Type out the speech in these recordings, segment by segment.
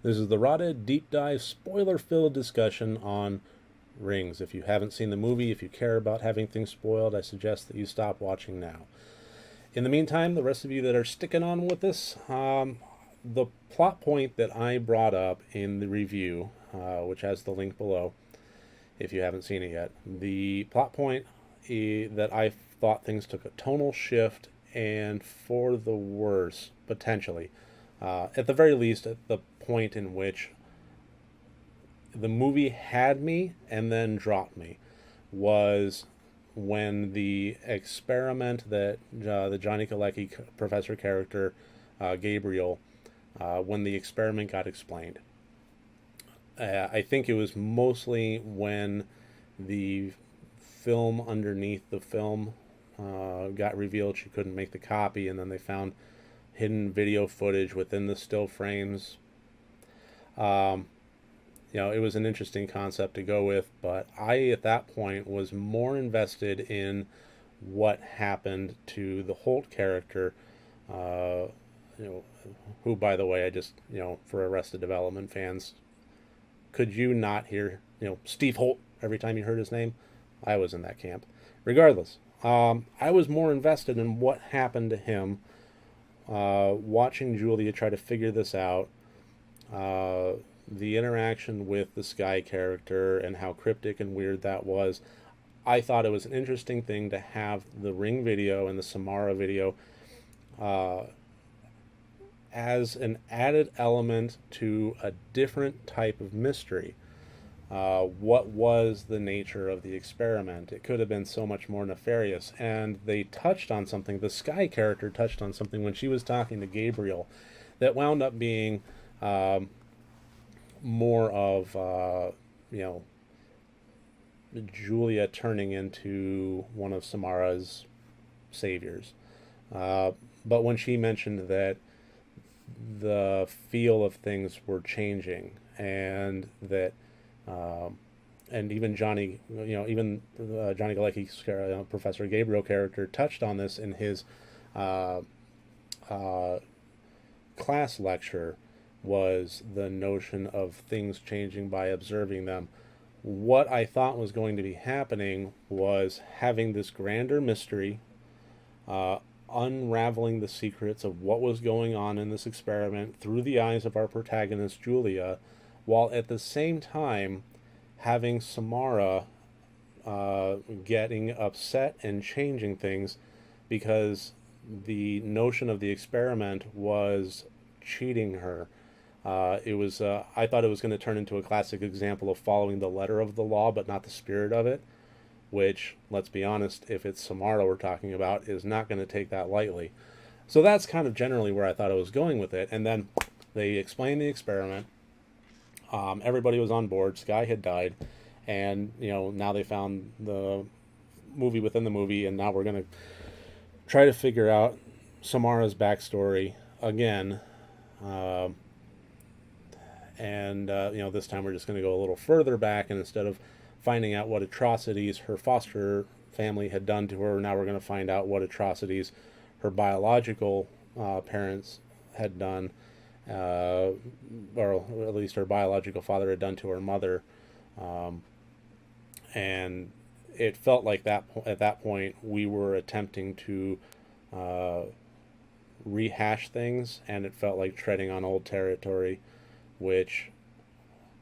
This is the RotD deep dive spoiler-filled discussion on Rings. If you haven't seen the movie, if you care about having things spoiled, I suggest that you stop watching now. In the meantime, the rest of you that are sticking on with this, the plot point that I brought up in the review, which has the link below if you haven't seen it yet, the plot point that I thought things took a tonal shift and for the worse, potentially. At the very least, at the point in which the movie had me and then dropped me, was when the experiment that the Johnny Galecki professor character, Gabriel, when the experiment got explained. I think it was mostly when the film underneath the film got revealed. She couldn't make the copy, and then they found hidden video footage within the still frames. It was an interesting concept to go with, but I, at that point, was more invested in what happened to the Holt character, who, by the way, I just, for Arrested Development fans, could you not hear, Steve Holt every time you heard his name? I was in that camp. Regardless, I was more invested in what happened to him, watching Julia try to figure this out, the interaction with the Sky character and how cryptic and weird that was. I thought it was an interesting thing to have the Ring video and the Samara video as an added element to a different type of mystery. What was the nature of the experiment? It could have been so much more nefarious. And they touched on something, the Sky character touched on something when she was talking to Gabriel that wound up being more of, Julia turning into one of Samara's saviors. But when she mentioned that the feel of things were changing, and that, and even Johnny, Johnny Galecki's Professor Gabriel character touched on this in his class lecture, was the notion of things changing by observing them. What I thought was going to be happening was having this grander mystery, unraveling the secrets of what was going on in this experiment through the eyes of our protagonist Julia, while at the same time having Samara getting upset and changing things because the notion of the experiment was cheating her. I thought it was going to turn into a classic example of following the letter of the law but not the spirit of it, which, let's be honest, if it's Samara we're talking about, is not going to take that lightly. So that's kind of generally where I thought I was going with it. And then they explained the experiment. Everybody was on board. Sky had died. And, now they found the movie within the movie, and now we're going to try to figure out Samara's backstory again. This time we're just going to go a little further back, and instead of finding out what atrocities her foster family had done to her, now we're going to find out what atrocities her biological parents had done, or at least her biological father had done to her mother. And it felt like at that point we were attempting to rehash things, and it felt like treading on old territory, which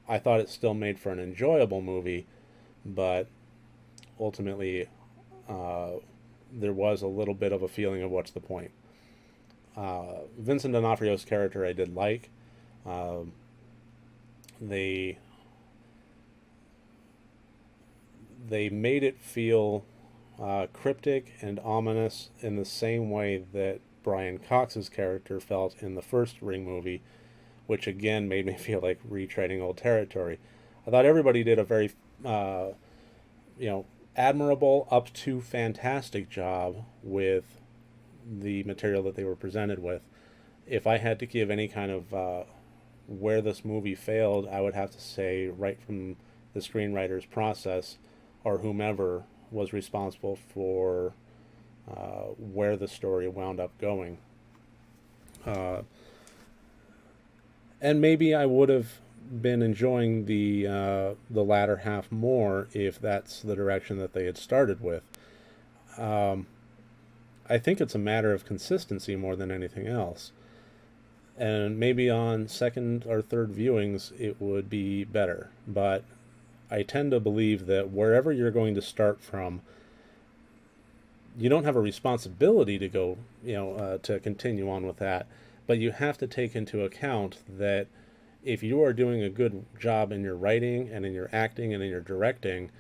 I thought it still made for an enjoyable movie, but ultimately there was a little bit of a feeling of what's the point. Vincent D'Onofrio's character I did like. They made it feel cryptic and ominous in the same way that Brian Cox's character felt in the first Ring movie, which again made me feel like retreading old territory. I thought everybody did a very, admirable up to fantastic job with the material that they were presented with. If I had to give any kind of where this movie failed, I would have to say right from the screenwriter's process, or whomever was responsible for where the story wound up going. And maybe I would have been enjoying the latter half more if that's the direction that they had started with. Um, I think it's a matter of consistency more than anything else. And maybe on second or third viewings it would be better. But I tend to believe that wherever you're going to start from, you don't have a responsibility to go, to continue on with that. But you have to take into account that if you are doing a good job in your writing and in your acting and in your directing,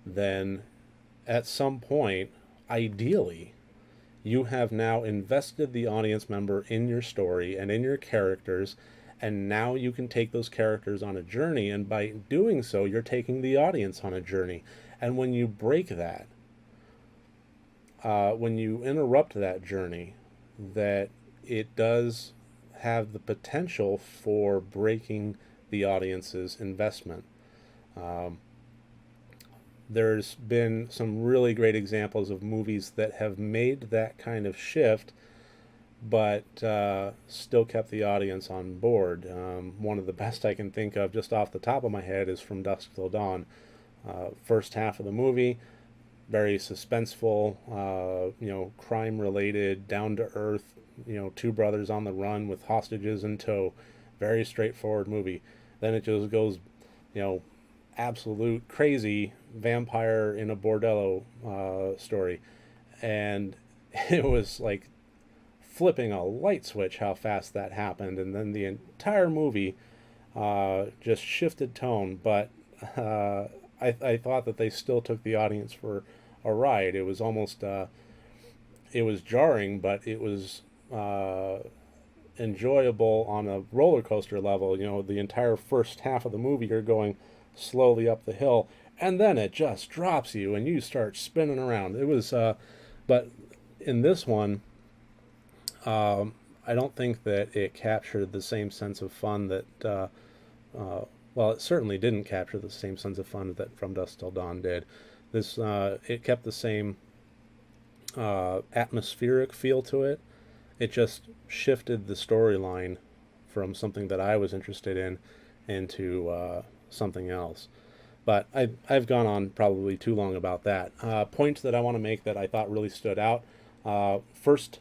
then at some point, ideally, you have now invested the audience member in your story and in your characters, and now you can take those characters on a journey, and by doing so, you're taking the audience on a journey. And when you break that, when you interrupt that journey, that it does have the potential for breaking the audience's investment. Um, there's been some really great examples of movies that have made that kind of shift, but still kept the audience on board. One of the best I can think of, just off the top of my head, is From Dusk Till Dawn. First half of the movie, very suspenseful, crime related, down to earth, two brothers on the run with hostages in tow. Very straightforward movie. Then it just goes, you know, absolute crazy vampire in a bordello story. And it was like flipping a light switch how fast that happened. And then the entire movie just shifted tone. But I thought that they still took the audience for a ride. It was almost, it was jarring, but it was enjoyable on a roller coaster level. The entire first half of the movie, you're going slowly up the hill, and then it just drops you, and you start spinning around. It was, but in this one, I don't think that it captured the same sense of fun that, well, it certainly didn't capture the same sense of fun that From Dusk Till Dawn did. This, it kept the same atmospheric feel to it. It just shifted the storyline from something that I was interested in into something else. But I've gone on probably too long about that. Points that I want to make that I thought really stood out. First,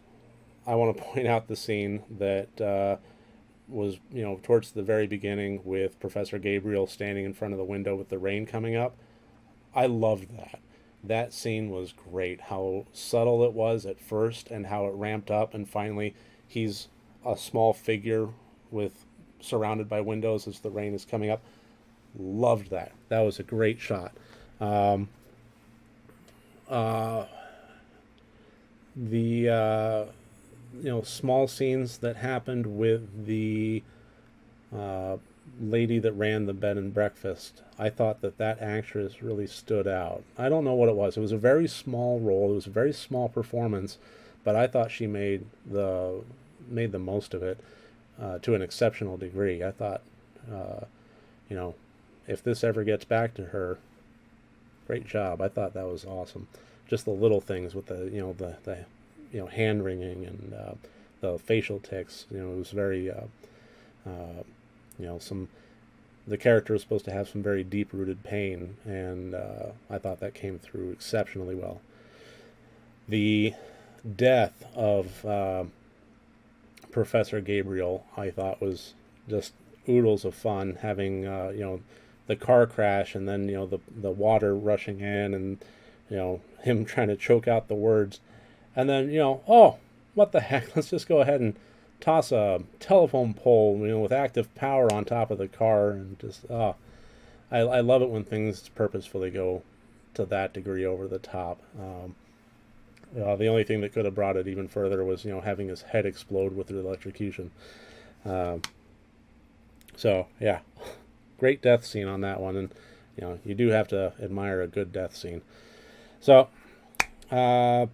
I want to point out the scene that was, towards the very beginning with Professor Gabriel standing in front of the window with the rain coming up. I loved that. That scene was great. How subtle it was at first and how it ramped up, and finally he's a small figure with surrounded by windows as the rain is coming up. Loved that. That was a great shot. Um, uh, the small scenes that happened with the uh, lady that ran the bed and breakfast, I thought that actress really stood out. I don't know what it was. It was a very small role. It was a very small performance, but I thought she made the most of it to an exceptional degree. I thought, uh, you know, if this ever gets back to her, great job. I thought that was awesome. Just the little things with the hand wringing and the facial tics. It was very some the character was supposed to have some very deep rooted pain, and I thought that came through exceptionally well. The death of Professor Gabriel, I thought, was just oodles of fun. Having the car crash, and then the water rushing in, and him trying to choke out the words, and then oh, what the heck, let's just go ahead and toss a telephone pole with active power on top of the car, and just I love it when things purposefully go to that degree over the top. The only thing that could have brought it even further was having his head explode with the electrocution. Um, so yeah, great death scene on that one, and you do have to admire a good death scene. So uh,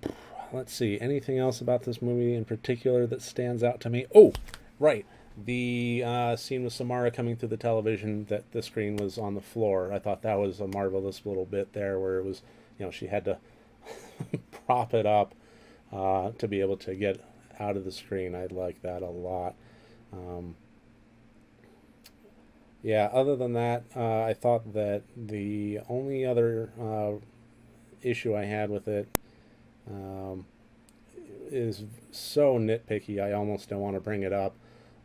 let's see, anything else about this movie in particular that stands out to me? Oh, right, the scene with Samara coming through the television, that the screen was on the floor. I thought that was a marvelous little bit there, where it was she had to prop it up to be able to get out of the screen. I like that a lot. Um, Yeah, other than that, I thought that the only other issue I had with it um, is so nitpicky, I almost don't want to bring it up,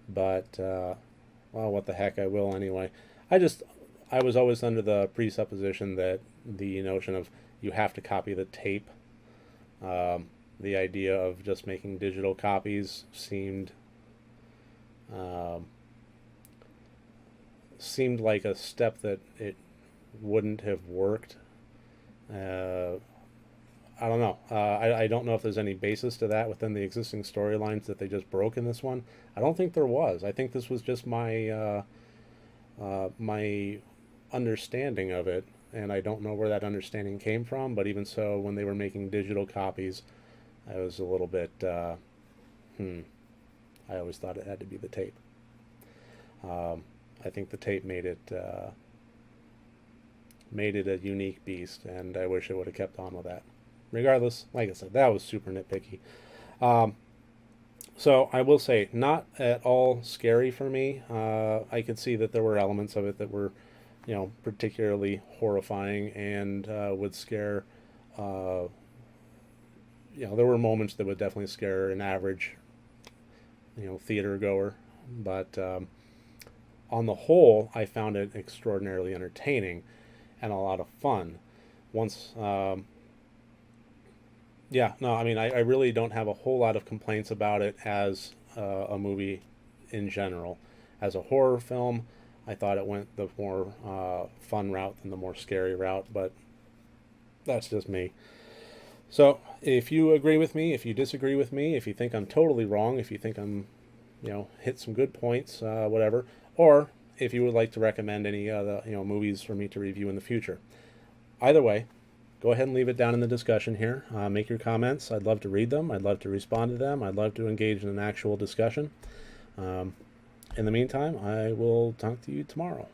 but well, what the heck, I will anyway. I just, I was always under the presupposition that the notion of you have to copy the tape, the idea of just making digital copies um, seemed like a step that it wouldn't have worked. Uh, I don't know. I don't know if there's any basis to that within the existing storylines that they just broke in this one. I don't think there was. I think this was just my understanding of it, and I don't know where that understanding came from. But even so, when they were making digital copies, I was a little bit. Hmm. I always thought it had to be the tape. Um, I think the tape made it a unique beast, and I wish it would have kept on with that. Regardless, like I said, that was super nitpicky. Um, so I will say, not at all scary for me. I could see that there were elements of it that were, particularly horrifying and would scare. Uh, there were moments that would definitely scare an average, theater goer. But on the whole, I found it extraordinarily entertaining and a lot of fun. Once Yeah, no, I mean, I really don't have a whole lot of complaints about it as a movie in general. As a horror film, I thought it went the more fun route than the more scary route, but that's just me. So, if you agree with me, if you disagree with me, if you think I'm totally wrong, if you think I'm, hit some good points, whatever, or if you would like to recommend any other, movies for me to review in the future. Either way, go ahead and leave it down in the discussion here. Make your comments. I'd love to read them. I'd love to respond to them. I'd love to engage in an actual discussion. In the meantime, I will talk to you tomorrow.